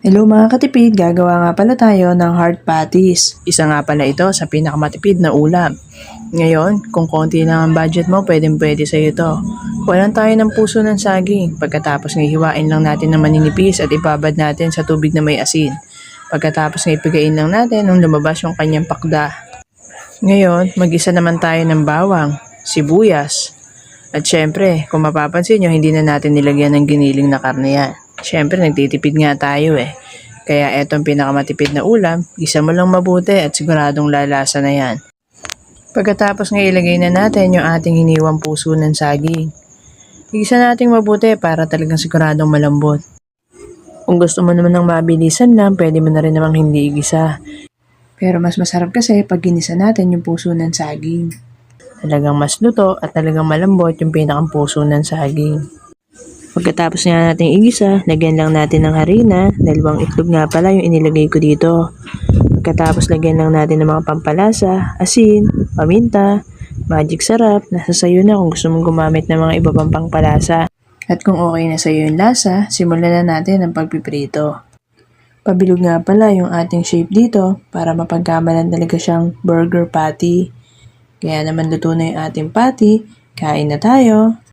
Hello mga katipid, gagawa nga pala tayo ng hard patties. Isa nga pala ito sa pinakamatipid na ulam. Ngayon, kung konti lang ang budget mo, pwede sa'yo ito. Kuha tayo ng puso ng saging. Pagkatapos ng hiwain lang natin ng maninipis at ibabad natin sa tubig na may asin. Pagkatapos ng ipigain lang natin nung lumabas yung kanyang pakda. Ngayon, mag-isa naman tayo ng bawang, sibuyas. At syempre, kung mapapansin nyo, hindi na natin nilagyan ng giniling na karne yan. Syempre, nagtitipid nga tayo eh. Kaya etong pinakamatipid na ulam, gisa mo lang mabuti at siguradong lalasa na yan. Pagkatapos nga ilagay na natin yung ating hiniwang puso ng saging. Igisa natin mabuti para talagang siguradong malambot. Kung gusto mo naman ng mabilisan lang, pwede mo na rin namang hindi igisa. Pero mas masarap kasi pag ginisa natin yung puso ng saging. Talagang mas luto at talagang malambot yung pinakang puso ng saging. Pagkatapos nga natin igisa, lagyan lang natin ng harina, 2 itlog nga pala yung inilagay ko dito. Pagkatapos lagyan lang natin ng mga pampalasa, asin, paminta, magic sarap, nasa sayo na kung gusto mong gumamit ng mga iba pang pampalasa. At kung okay na sayo yung lasa, simulan na natin ang pagpiprito. Pabilog nga pala yung ating shape dito para mapagkamalan talaga siyang burger patty. Kaya naman luto na yung ating patty, kain na tayo!